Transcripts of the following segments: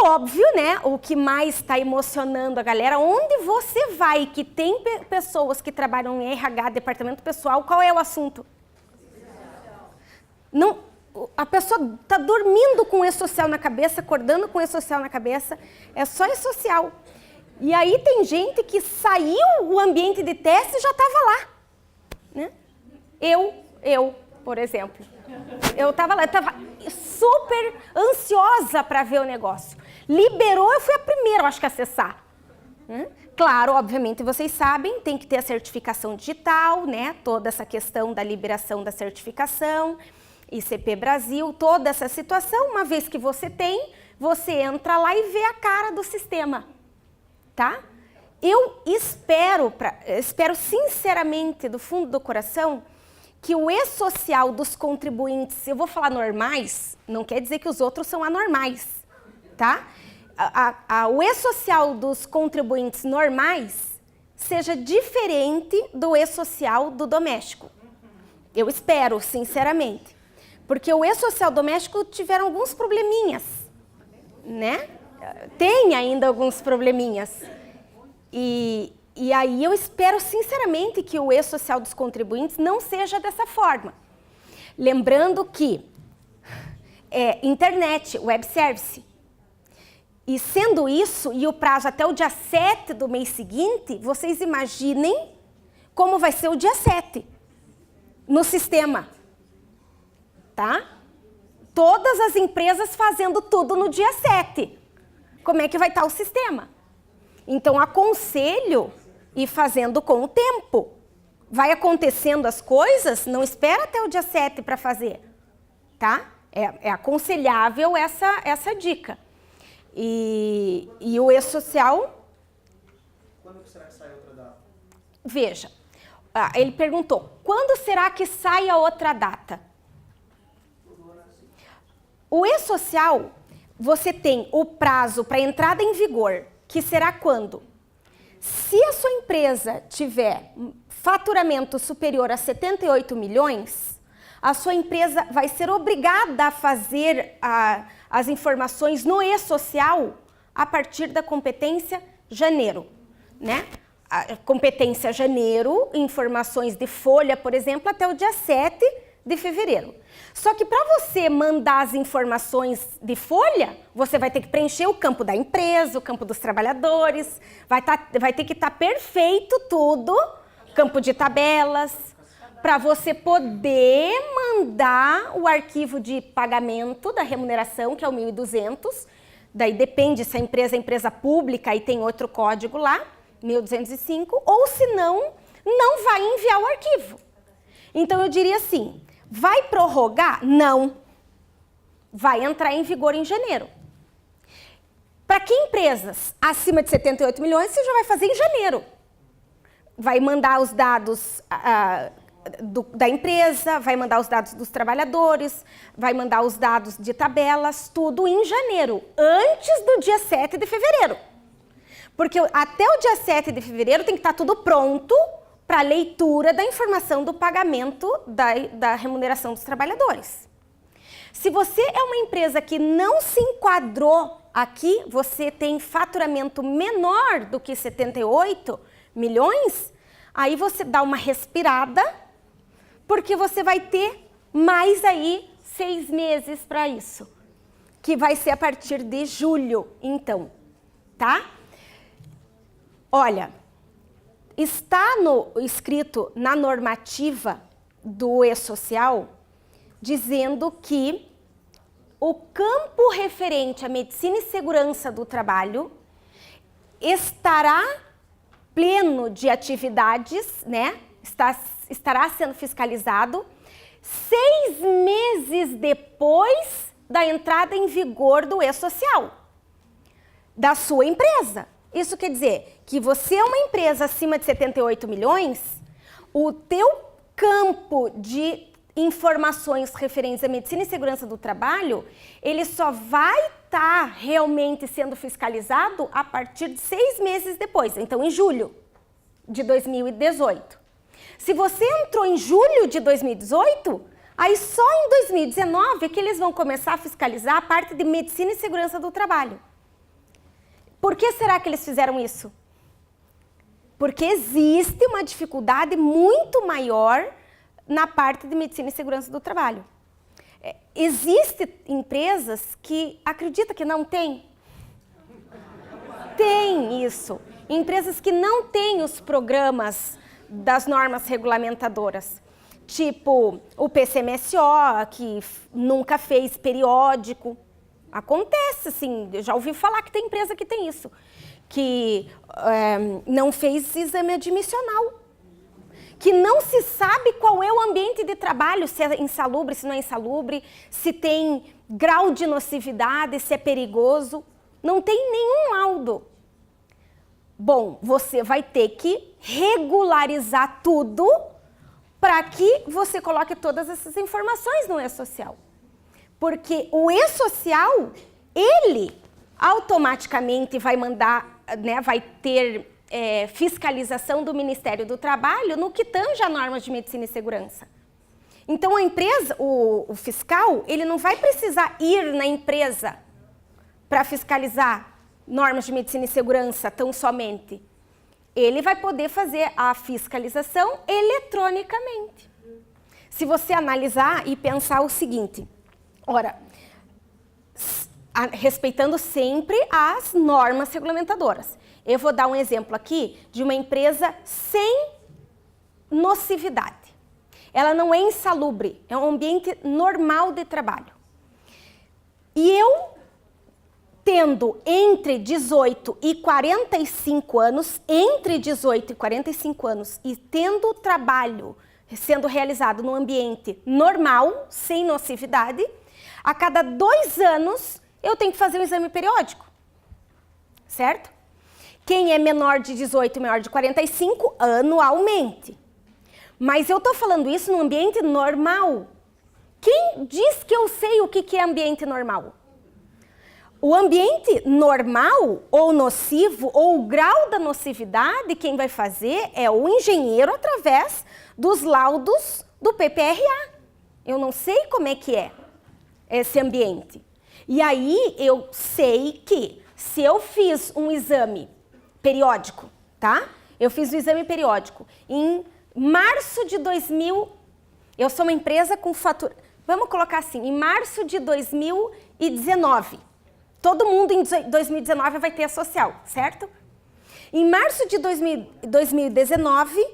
óbvio, né, o que mais está emocionando a galera, onde você vai que tem pessoas que trabalham em RH, departamento pessoal, qual é o assunto? Não, a pessoa está dormindo com o e-social na cabeça, acordando com o e-social na cabeça, é só e-social. E aí tem gente que saiu o ambiente de teste e já estava lá. Né? Eu, por exemplo. Eu estava lá, eu estava super ansiosa para ver o negócio. Liberou, eu fui a primeira, eu acho que a acessar. Claro, obviamente, vocês sabem, tem que ter a certificação digital, né? Toda essa questão da liberação da certificação, ICP Brasil, toda essa situação. Uma vez que você tem, você entra lá e vê a cara do sistema, tá? Eu espero sinceramente, do fundo do coração, que o e-social dos contribuintes, eu vou falar normais, não quer dizer que os outros são anormais, tá? O e-social dos contribuintes normais seja diferente do e-social do doméstico. Eu espero, sinceramente. Porque o e-social doméstico tiveram alguns probleminhas, né? Tem ainda alguns probleminhas. E aí eu espero sinceramente que o e-social dos contribuintes não seja dessa forma. Lembrando que é internet, web service. E sendo isso, e o prazo até o dia 7 do mês seguinte, vocês imaginem como vai ser o dia 7 no sistema. Tá? Todas as empresas fazendo tudo no dia 7. Como é que vai estar o sistema? Então, aconselho ir fazendo com o tempo. Vai acontecendo as coisas, não espera até o dia 7 para fazer. Tá? É aconselhável essa dica. E o e-social... Quando será que sai outra data? Veja, ele perguntou, quando será que sai a outra data? O e-social, você tem o prazo para entrada em vigor, que será quando? Se a sua empresa tiver faturamento superior a 78 milhões, a sua empresa vai ser obrigada a fazer as informações no e-social a partir da competência janeiro, né? A competência janeiro, informações de folha, por exemplo, até o dia 7 de fevereiro. Só que para você mandar as informações de folha, você vai ter que preencher o campo da empresa, o campo dos trabalhadores, vai ter que estar perfeito tudo, campo de tabelas, para você poder mandar o arquivo de pagamento da remuneração, que é o 1.200, daí depende se a empresa é empresa pública e tem outro código lá, 1.205, ou se não, não vai enviar o arquivo. Então eu diria assim, vai prorrogar? Não. Vai entrar em vigor em janeiro. Para que empresas acima de 78 milhões, você já vai fazer em janeiro. Vai mandar os dados da empresa, vai mandar os dados dos trabalhadores, vai mandar os dados de tabelas, tudo em janeiro, antes do dia 7 de fevereiro. Porque até o dia 7 de fevereiro tem que estar tudo pronto para a leitura da informação do pagamento da remuneração dos trabalhadores. Se você é uma empresa que não se enquadrou aqui, você tem faturamento menor do que 78 milhões, aí você dá uma respirada, porque você vai ter mais aí 6 meses para isso, que vai ser a partir de julho, então, tá? Olha, está escrito na normativa do e-social, dizendo que o campo referente à medicina e segurança do trabalho estará pleno de atividades, né? Estará sendo fiscalizado 6 meses depois da entrada em vigor do e-social da sua empresa. Isso quer dizer que você é uma empresa acima de 78 milhões, o teu campo de informações referentes à medicina e segurança do trabalho, ele só vai estar realmente sendo fiscalizado a partir de 6 meses depois, então em julho de 2018. Se você entrou em julho de 2018, aí só em 2019 é que eles vão começar a fiscalizar a parte de medicina e segurança do trabalho. Por que será que eles fizeram isso? Porque existe uma dificuldade muito maior na parte de medicina e segurança do trabalho. Existem empresas que acreditam que não tem. Tem isso. Empresas que não têm os programas das normas regulamentadoras. Tipo o PCMSO, que nunca fez periódico. Acontece, sim. Eu já ouvi falar que tem empresa que tem isso. Que não fez exame admissional. Que não se sabe qual é o ambiente de trabalho, se é insalubre, se não é insalubre, se tem grau de nocividade, se é perigoso. Não tem nenhum laudo. Bom, você vai ter que regularizar tudo para que você coloque todas essas informações no E-Social. Porque o E-Social, ele automaticamente vai mandar, né, vai ter fiscalização do Ministério do Trabalho no que tange a normas de medicina e segurança. Então a empresa, o fiscal, ele não vai precisar ir na empresa para fiscalizar normas de medicina e segurança tão somente. Ele vai poder fazer a fiscalização eletronicamente. Se você analisar e pensar o seguinte, ora, respeitando sempre as normas regulamentadoras. Eu vou dar um exemplo aqui de uma empresa sem nocividade. Ela não é insalubre, é um ambiente normal de trabalho. E eu, tendo entre 18 e 45 anos, e tendo o trabalho sendo realizado num ambiente normal, sem nocividade, a cada 2 anos eu tenho que fazer um exame periódico, certo? Quem é menor de 18 e maior de 45, anualmente. Mas eu estou falando isso num ambiente normal. Quem diz que eu sei o que é ambiente normal? O ambiente normal ou nocivo, ou o grau da nocividade, quem vai fazer é o engenheiro através dos laudos do PPRA. Eu não sei como é que é esse ambiente. E aí eu sei que se eu fiz um exame periódico, tá? Eu fiz o exame periódico em março de 2000, eu sou uma empresa com fatura, vamos colocar assim, em março de 2019. Todo mundo em 2019 vai ter a social, certo? Em março de 2019,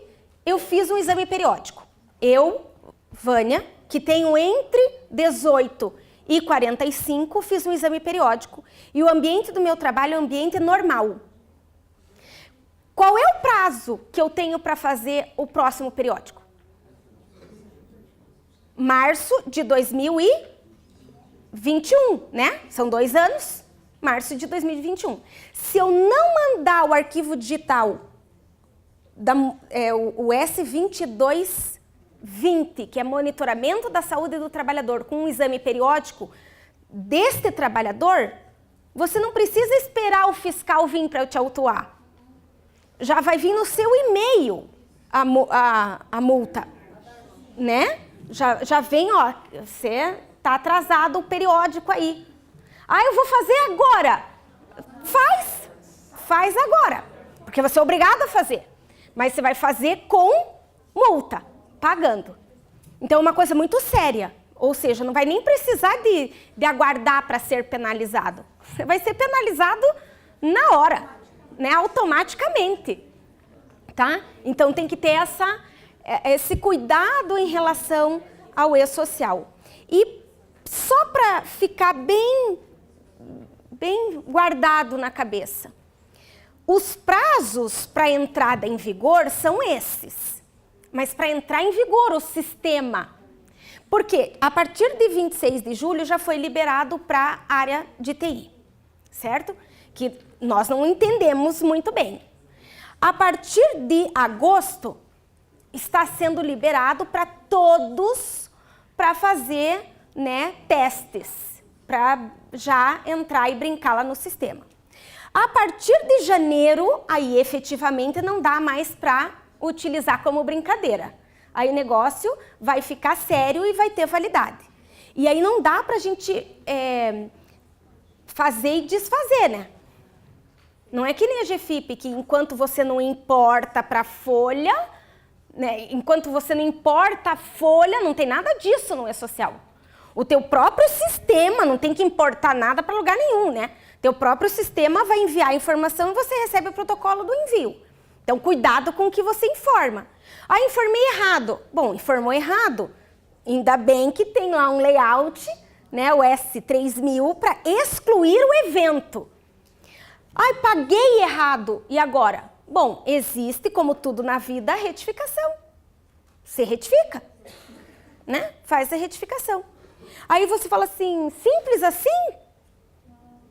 eu fiz um exame periódico. Eu, Vânia, que tenho entre 18 e 45, fiz um exame periódico. E o ambiente do meu trabalho é um ambiente normal. Qual é o prazo que eu tenho para fazer o próximo periódico? Março de 2021, né? São 2 anos, março de 2021. Se eu não mandar o arquivo digital, o S2220, que é monitoramento da saúde do trabalhador, com um exame periódico deste trabalhador, você não precisa esperar o fiscal vir para eu te autuar. Já vai vir no seu e-mail a multa, né? Já vem, ó, você está atrasado o periódico aí. Ah, eu vou fazer agora. Faz agora, porque você é obrigado a fazer. Mas você vai fazer com multa, pagando. Então é uma coisa muito séria. Ou seja, não vai nem precisar de aguardar para ser penalizado. Você vai ser penalizado na hora, né, automaticamente, tá? Então tem que ter esse cuidado em relação ao E-Social. E só para ficar bem guardado na cabeça, os prazos para entrada em vigor são esses. Mas para entrar em vigor o sistema, porque a partir de 26 de julho já foi liberado para a área de TI, certo? Que nós não entendemos muito bem. A partir de agosto, está sendo liberado para todos para fazer, né, testes, para já entrar e brincar lá no sistema. A partir de janeiro, aí efetivamente não dá mais para utilizar como brincadeira. Aí o negócio vai ficar sério e vai ter validade. E aí não dá para a gente fazer e desfazer, né? Não é que nem a GFIP, que enquanto você não importa para a folha, né, enquanto você não importa a folha, não tem nada disso no E-Social. O teu próprio sistema não tem que importar nada para lugar nenhum, né? Teu próprio sistema vai enviar a informação e você recebe o protocolo do envio. Então, cuidado com o que você informa. Ah, informei errado. Bom, informou errado. Ainda bem que tem lá um layout, né, o S3000, para excluir o evento. Ai, paguei errado. E agora? Bom, existe, como tudo na vida, a retificação. Você retifica, né? Faz a retificação. Aí você fala assim, simples assim?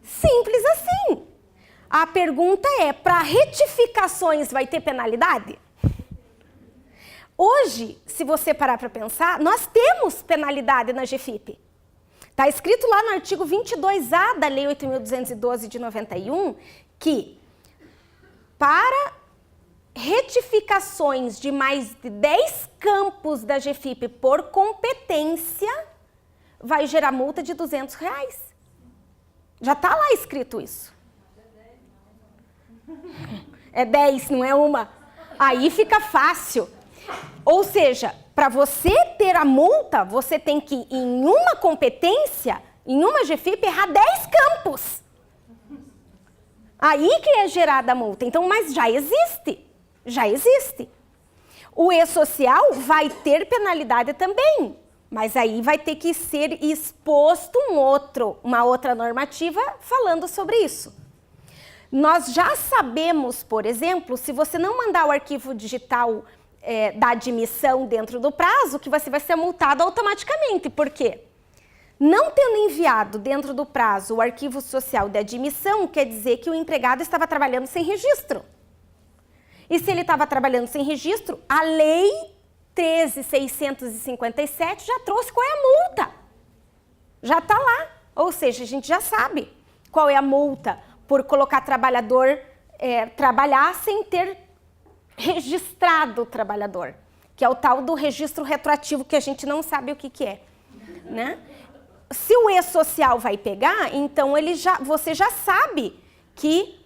Simples assim. A pergunta é, para retificações vai ter penalidade? Hoje, se você parar para pensar, nós temos penalidade na GFIP. Está escrito lá no artigo 22A da Lei 8.212 de 91, que para retificações de mais de 10 campos da GFIP por competência, vai gerar multa de R$200. Já está lá escrito isso. É 10, não é uma. Aí fica fácil. Ou seja, para você ter a multa, você tem que, em uma competência, em uma GFIP, errar 10 campos. Aí que é gerada a multa. Então, mas já existe. Já existe. O E-Social vai ter penalidade também. Mas aí vai ter que ser exposto uma outra normativa falando sobre isso. Nós já sabemos, por exemplo, se você não mandar o arquivo digital da admissão dentro do prazo, que você vai ser multado automaticamente. Por quê? Não tendo enviado dentro do prazo o arquivo social de admissão, quer dizer que o empregado estava trabalhando sem registro. E se ele estava trabalhando sem registro, a Lei 13.657 já trouxe qual é a multa. Já está lá. Ou seja, a gente já sabe qual é a multa por colocar trabalhador, trabalhar sem ter registrado o trabalhador, que é o tal do registro retroativo, que a gente não sabe o que é, né? Se o E-Social vai pegar, então você já sabe que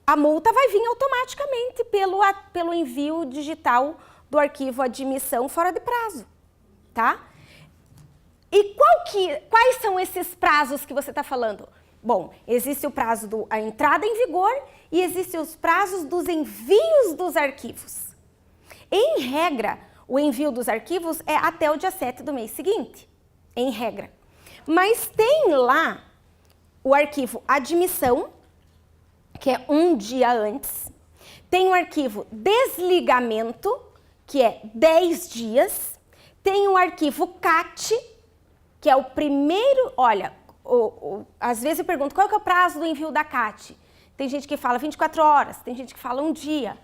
a multa vai vir automaticamente pelo envio digital do arquivo admissão fora de prazo, tá? E quais são esses prazos que você está falando? Bom, existe o prazo da entrada em vigor e existem os prazos dos envios dos arquivos. Em regra, o envio dos arquivos é até o dia 7 do mês seguinte, em regra. Mas tem lá o arquivo admissão, que é um dia antes. Tem o arquivo desligamento, que é 10 dias. Tem o arquivo CAT, que é o primeiro... Olha, às vezes eu pergunto, qual é o prazo do envio da CAT? Tem gente que fala 24 horas, tem gente que fala um dia.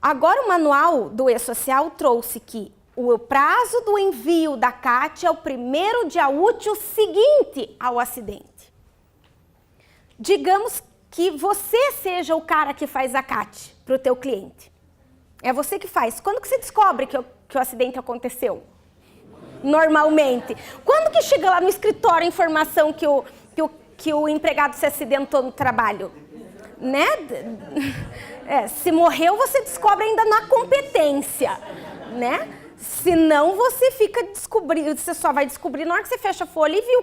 Agora o manual do E-Social trouxe que o prazo do envio da CAT é o primeiro dia útil seguinte ao acidente. Digamos que você seja o cara que faz a CAT para o teu cliente. É você que faz. Quando que você descobre que o acidente aconteceu? Normalmente. Quando que chega lá no escritório a informação que o empregado se acidentou no trabalho? Né? Se morreu, você descobre ainda na competência, né? Senão você fica descobrindo, você só vai descobrir na hora que você fecha a folha e viu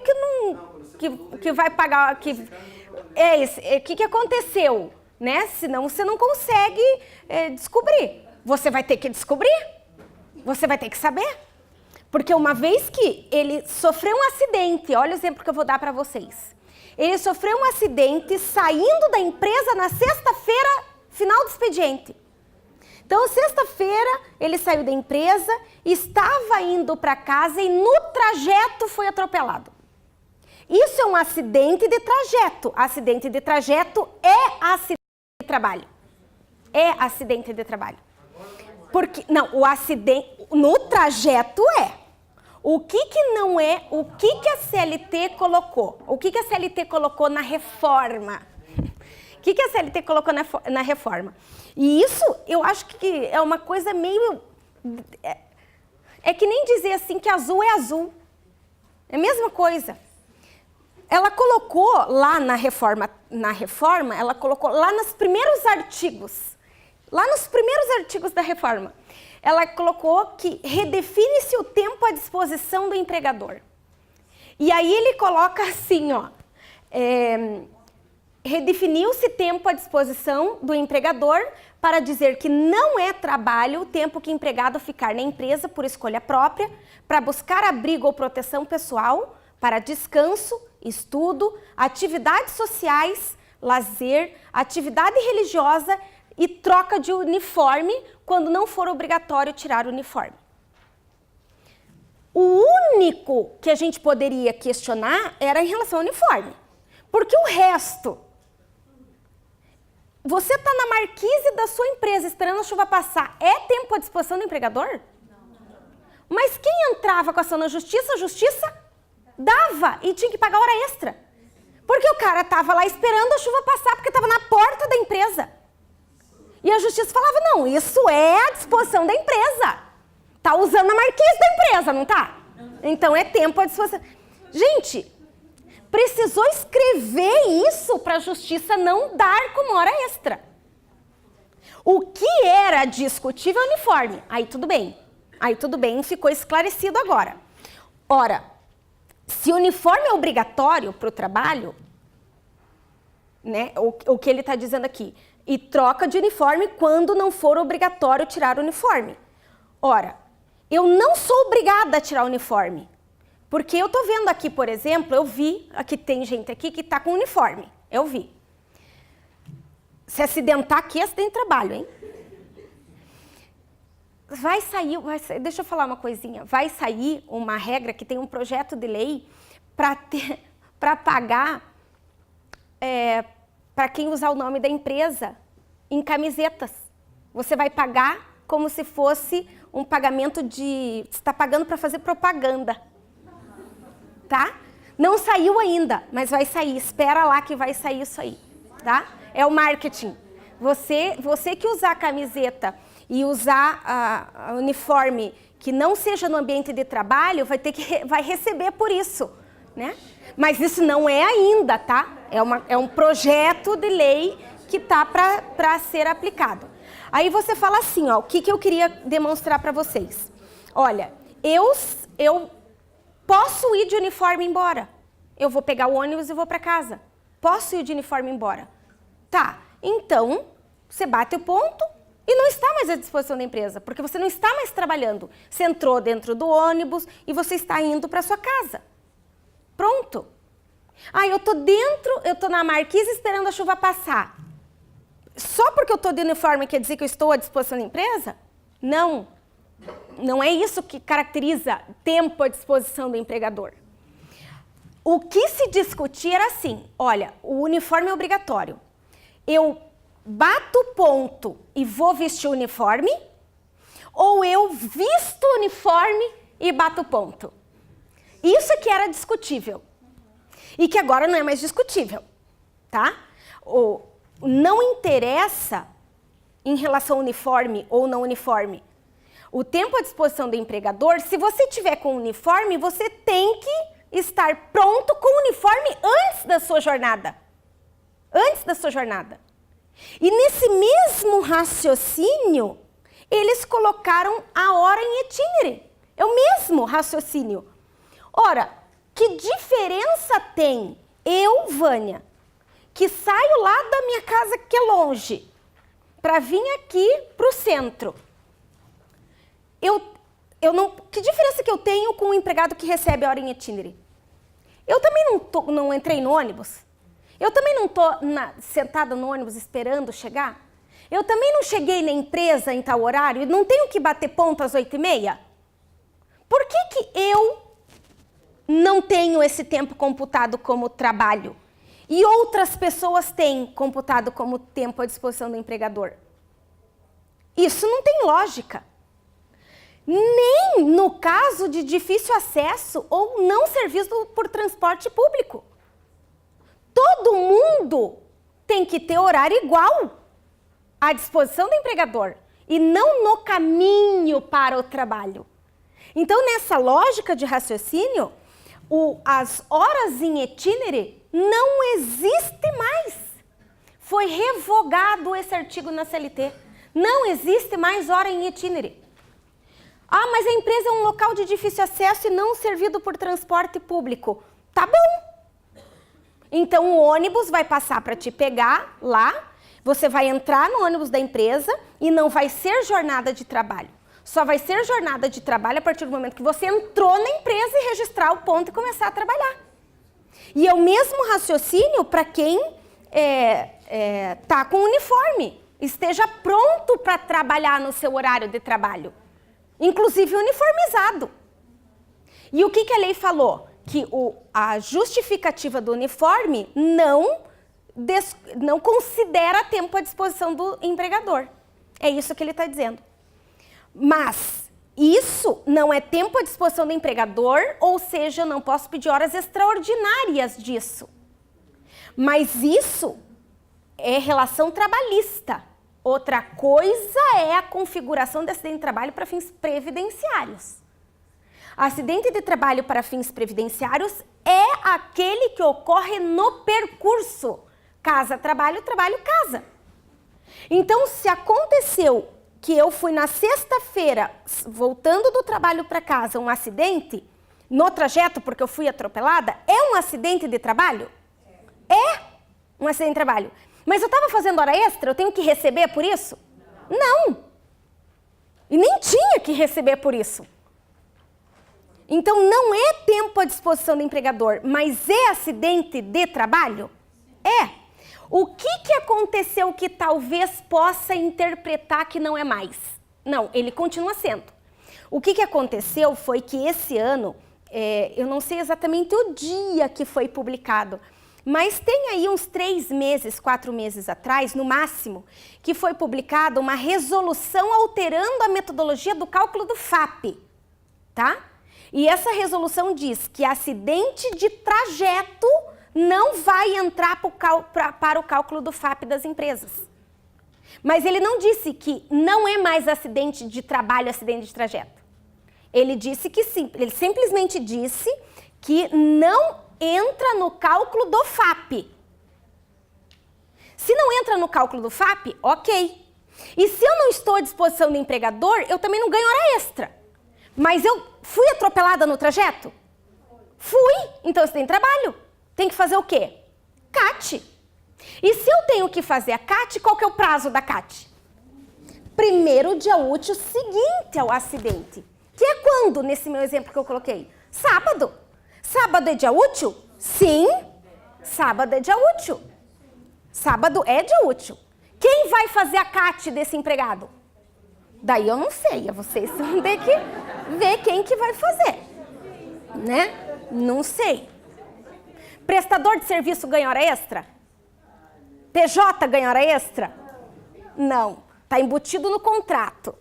que vai pagar, que aconteceu, né? Senão você não consegue descobrir. Você vai ter que descobrir, você vai ter que saber. Porque uma vez que ele sofreu um acidente, olha o exemplo que eu vou dar para vocês. Ele sofreu um acidente saindo da empresa na sexta-feira, final do expediente. Então, sexta-feira, ele saiu da empresa, estava indo para casa e no trajeto foi atropelado. Isso é um acidente de trajeto. Acidente de trajeto é acidente de trabalho. É acidente de trabalho. Porque, não, o acidente no trajeto é. O que não é, o que a CLT colocou? O que a CLT colocou na reforma? O que a CLT colocou na reforma? E isso, eu acho que é uma coisa meio... É que nem dizer assim que azul é azul. É a mesma coisa. ela colocou lá na reforma, ela colocou lá nos primeiros artigos da reforma, ela colocou que redefine-se o tempo à disposição do empregador. E aí ele coloca assim, ó, redefiniu-se tempo à disposição do empregador para dizer que não é trabalho o tempo que o empregado ficar na empresa por escolha própria, para buscar abrigo ou proteção pessoal, para descanso, estudo, atividades sociais, lazer, atividade religiosa e troca de uniforme quando não for obrigatório tirar o uniforme. O único que a gente poderia questionar era em relação ao uniforme. Porque o resto, você está na marquise da sua empresa esperando a chuva passar, é tempo à disposição do empregador? Mas quem entrava com ação na justiça, a justiça dava e tinha que pagar hora extra. Porque o cara estava lá esperando a chuva passar, porque estava na porta da empresa. E a justiça falava, não, isso é a disposição da empresa. Está usando a marquise da empresa, não está? Então é tempo à disposição. Gente, precisou escrever isso para a justiça não dar como hora extra. O que era discutível é o uniforme. Aí tudo bem, ficou esclarecido agora. Ora, se o uniforme é obrigatório para o trabalho, né, o que ele está dizendo aqui, e troca de uniforme quando não for obrigatório tirar o uniforme. Ora, eu não sou obrigada a tirar o uniforme, porque eu estou vendo aqui, por exemplo, eu vi, aqui tem gente aqui que está com uniforme, eu vi. Se acidentar aqui, é acidente de trabalho, hein? Vai sair, deixa eu falar uma coisinha, vai sair uma regra que tem um projeto de lei para pagar para quem usar o nome da empresa em camisetas. Você vai pagar como se fosse um pagamento de... Você está pagando para fazer propaganda. Tá? Não saiu ainda, mas vai sair. Espera lá que vai sair isso aí. Tá? É o marketing. Você que usar a camiseta e usar a uniforme que não seja no ambiente de trabalho, vai receber por isso. Né? Mas isso não é ainda, tá? É um projeto de lei que está para ser aplicado. Aí você fala assim, ó, o que eu queria demonstrar para vocês. Olha, eu posso ir de uniforme embora. Eu vou pegar o ônibus e vou para casa. Posso ir de uniforme embora. Tá, então você bate o ponto e não está mais à disposição da empresa, porque você não está mais trabalhando. Você entrou dentro do ônibus e você está indo para sua casa. Pronto. Ah, eu tô na marquise esperando a chuva passar. Só porque eu estou de uniforme quer dizer que eu estou à disposição da empresa? Não. Não é isso que caracteriza tempo à disposição do empregador. O que se discutia era assim, olha, o uniforme é obrigatório. Eu bato o ponto e vou vestir o uniforme, ou eu visto o uniforme e bato o ponto. Isso que era discutível. E que agora não é mais discutível, tá? Não interessa em relação ao uniforme ou não uniforme. O tempo à disposição do empregador, se você tiver com o uniforme, você tem que estar pronto com o uniforme antes da sua jornada. Antes da sua jornada. E nesse mesmo raciocínio, eles colocaram a hora em itinere. É o mesmo raciocínio. Ora, que diferença tem eu, Vânia, que saio lá da minha casa que é longe, para vir aqui para o centro? Que diferença que eu tenho com o empregado que recebe a hora em itinere? Eu também não entrei no ônibus. Eu também não estou sentada no ônibus esperando chegar. Eu também não cheguei na empresa em tal horário e não tenho que bater ponto às 8h30. Por que eu não tenho esse tempo computado como trabalho? E outras pessoas têm computado como tempo à disposição do empregador? Isso não tem lógica. Nem no caso de difícil acesso ou não serviço por transporte público. Todo mundo tem que ter horário igual à disposição do empregador e não no caminho para o trabalho. Então, nessa lógica de raciocínio, As horas em itinere não existe mais. Foi revogado esse artigo na CLT. Não existe mais hora em itinere. Ah, mas a empresa é um local de difícil acesso e não servido por transporte público. Tá bom. Então o ônibus vai passar para te pegar lá, você vai entrar no ônibus da empresa e não vai ser jornada de trabalho. Só vai ser jornada de trabalho a partir do momento que você entrou na empresa e registrar o ponto e começar a trabalhar. E é o mesmo raciocínio para quem tá com uniforme. Esteja pronto para trabalhar no seu horário de trabalho. Inclusive uniformizado. E o que a lei falou? Que a justificativa do uniforme não considera tempo à disposição do empregador. É isso que ele está dizendo. Mas isso não é tempo à disposição do empregador, ou seja, eu não posso pedir horas extraordinárias disso. Mas isso é relação trabalhista. Outra coisa é a configuração de acidente de trabalho para fins previdenciários. Acidente de trabalho para fins previdenciários é aquele que ocorre no percurso. Casa-trabalho, trabalho-casa. Então, se aconteceu que eu fui na sexta-feira, voltando do trabalho para casa, um acidente, no trajeto porque eu fui atropelada, é um acidente de trabalho? É um acidente de trabalho. Mas eu estava fazendo hora extra, eu tenho que receber por isso? Não. E nem tinha que receber por isso. Então, não é tempo à disposição do empregador, mas é acidente de trabalho? É. O que aconteceu que talvez possa interpretar que não é mais? Não, ele continua sendo. O que aconteceu foi que esse ano, eu não sei exatamente o dia que foi publicado, mas tem aí uns 3 meses, 4 meses atrás, no máximo, que foi publicada uma resolução alterando a metodologia do cálculo do FAP, tá? E essa resolução diz que acidente de trajeto não vai entrar para o cálculo do FAP das empresas. Mas ele não disse que não é mais acidente de trabalho, acidente de trajeto. Ele disse que sim, ele simplesmente disse que não entra no cálculo do FAP. Se não entra no cálculo do FAP, ok. E se eu não estou à disposição do empregador, eu também não ganho hora extra. Mas eu fui atropelada no trajeto? Fui, então você tem trabalho. Tem que fazer o quê? CAT. E se eu tenho que fazer a CAT, qual que é o prazo da CAT? Primeiro dia útil seguinte ao acidente. Que é quando, nesse meu exemplo que eu coloquei? Sábado. Sábado é dia útil? Sim, sábado é dia útil. Sábado é dia útil. Quem vai fazer a CAT desse empregado? Daí eu não sei, vocês vão ter que ver quem que vai fazer, né? Não sei. Prestador de serviço ganha hora extra? PJ ganha hora extra? Não, tá embutido no contrato,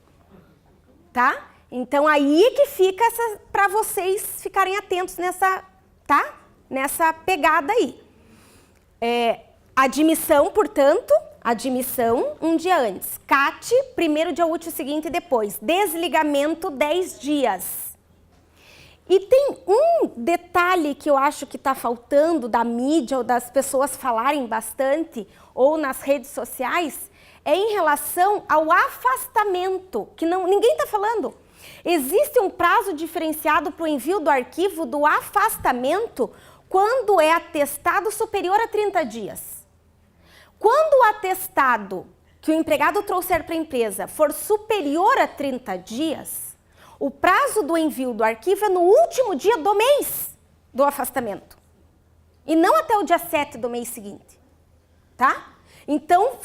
tá? Então aí que fica para vocês ficarem atentos nessa, tá? Nessa pegada aí. Admissão, portanto, admissão um dia antes. CAT, primeiro dia útil seguinte e depois. Desligamento 10 dias. E tem um detalhe que eu acho que está faltando da mídia ou das pessoas falarem bastante, ou nas redes sociais, é em relação ao afastamento, que ninguém está falando. Existe um prazo diferenciado para o envio do arquivo do afastamento quando é atestado superior a 30 dias. Quando o atestado que o empregado trouxer para a empresa for superior a 30 dias, o prazo do envio do arquivo é no último dia do mês do afastamento. E não até o dia 7 do mês seguinte. Tá? Então,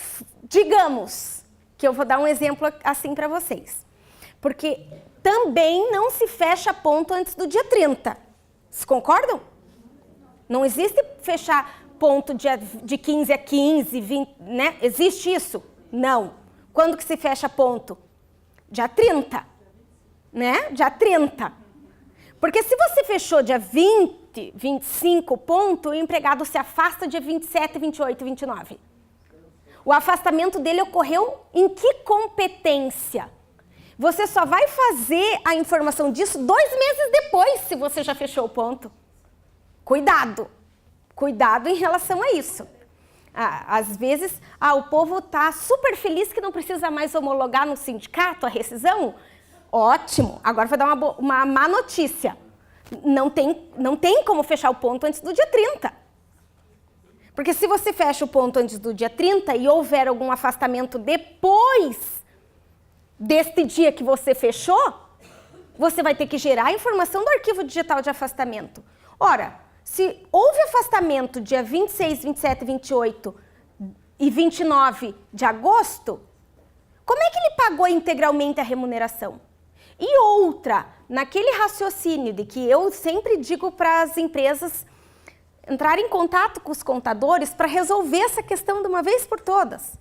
digamos que eu vou dar um exemplo assim para vocês. Porque também não se fecha ponto antes do dia 30. Vocês concordam? Não existe fechar ponto de 15 a 15, 20, né? Existe isso? Não. Quando que se fecha ponto? Dia 30, né? Dia 30. Porque se você fechou dia 20, 25 ponto, o empregado se afasta dia 27, 28, 29. O afastamento dele ocorreu em que competência? Você só vai fazer a informação disso 2 meses depois, se você já fechou o ponto. Cuidado. Cuidado em relação a isso. Às vezes, o povo está super feliz que não precisa mais homologar no sindicato a rescisão. Ótimo. Agora vou dar uma má notícia. Não tem como fechar o ponto antes do dia 30. Porque se você fecha o ponto antes do dia 30 e houver algum afastamento depois deste dia que você fechou, você vai ter que gerar a informação do arquivo digital de afastamento. Ora, se houve afastamento dia 26, 27, 28 e 29 de agosto, como é que ele pagou integralmente a remuneração? E outra, naquele raciocínio de que eu sempre digo para as empresas entrar em contato com os contadores para resolver essa questão de uma vez por todas.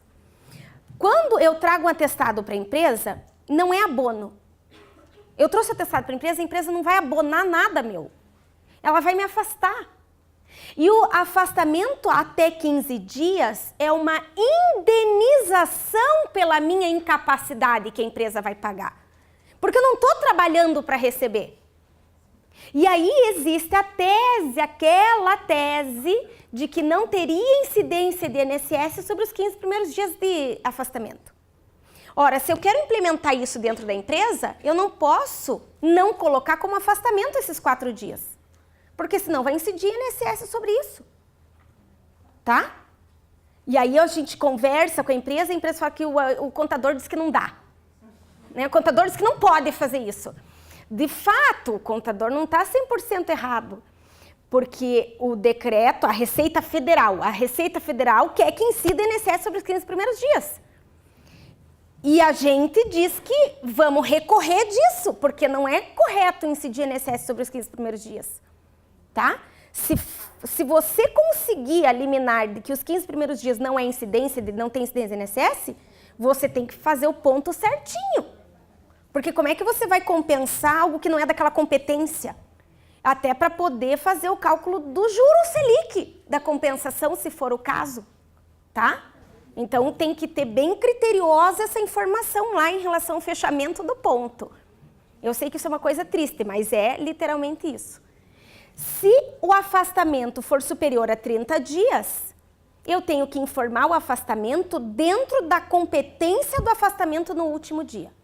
Quando eu trago um atestado para a empresa, não é abono. Eu trouxe atestado para a empresa não vai abonar nada meu. Ela vai me afastar. E o afastamento até 15 dias é uma indenização pela minha incapacidade que a empresa vai pagar. Porque eu não estou trabalhando para receber. E aí existe a tese, aquela tese de que não teria incidência de INSS sobre os 15 primeiros dias de afastamento. Ora, se eu quero implementar isso dentro da empresa, eu não posso não colocar como afastamento esses 4 dias. Porque senão vai incidir INSS sobre isso. Tá? E aí a gente conversa com a empresa fala que o contador diz que não dá. Né? O contador diz que não pode fazer isso. De fato, o contador não está 100% errado. Porque o decreto, a Receita Federal quer que incida INSS sobre os 15 primeiros dias. E a gente diz que vamos recorrer disso, porque não é correto incidir INSS sobre os 15 primeiros dias. Tá? Se você conseguir eliminar de que os 15 primeiros dias não tem incidência INSS, você tem que fazer o ponto certinho. Porque como é que você vai compensar algo que não é daquela competência? Até para poder fazer o cálculo do juro Selic da compensação, se for o caso. Tá? Então, tem que ter bem criteriosa essa informação lá em relação ao fechamento do ponto. Eu sei que isso é uma coisa triste, mas é literalmente isso. Se o afastamento for superior a 30 dias, eu tenho que informar o afastamento dentro da competência do afastamento no último dia.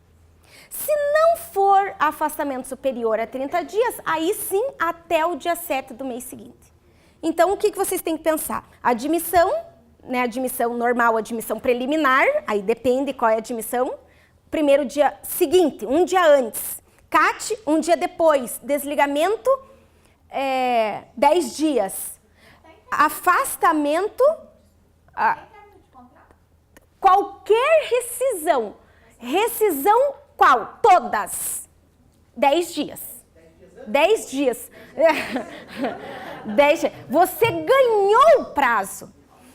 Se não for afastamento superior a 30 dias, aí sim até o dia 7 do mês seguinte. Então, o que vocês têm que pensar? Admissão, né, admissão normal, admissão preliminar, aí depende qual é a admissão. Primeiro dia seguinte, um dia antes. CAT, um dia depois. Desligamento, 10 dias. Afastamento, qualquer rescisão. Rescisão qual? Todas. 10 dias. 10 dias. 10 dias. Você ganhou o prazo.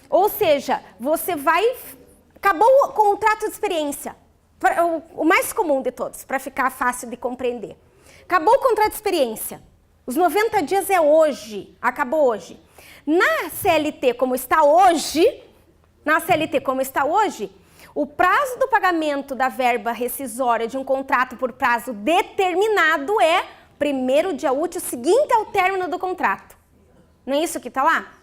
Ou seja, você vai... Acabou o contrato de experiência. O mais comum de todos, para ficar fácil de compreender. Acabou o contrato de experiência. Os 90 dias é hoje. Acabou hoje. Na CLT, como está hoje, o prazo do pagamento da verba rescisória de um contrato por prazo determinado é 1º dia útil seguinte ao término do contrato. Não é isso que está lá?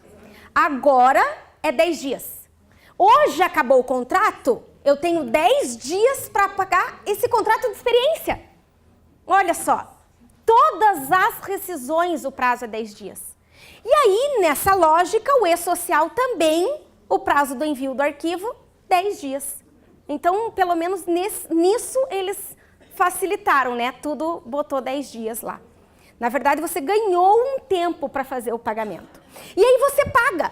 Agora é 10 dias. Hoje acabou o contrato, eu tenho 10 dias para pagar esse contrato de experiência. Olha só, todas as rescisões o prazo é 10 dias. E aí, nessa lógica, o E-Social também, o prazo do envio do arquivo, 10 dias. Então, pelo menos nisso eles facilitaram, né? Tudo botou 10 dias lá. Na verdade, você ganhou um tempo para fazer o pagamento. E aí você paga.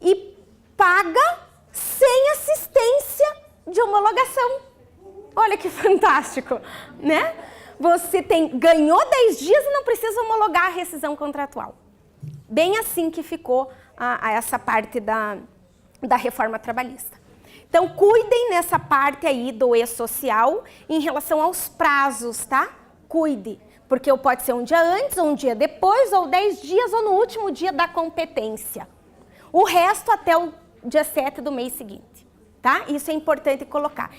E paga sem assistência de homologação. Olha que fantástico, né? Você ganhou 10 dias e não precisa homologar a rescisão contratual. Bem assim que ficou essa parte da reforma trabalhista. Então, cuidem nessa parte aí do E-Social em relação aos prazos, tá? Cuide, porque pode ser um dia antes, ou um dia depois, ou 10 dias, ou no último dia da competência. O resto até o dia 7 do mês seguinte, tá? Isso é importante colocar.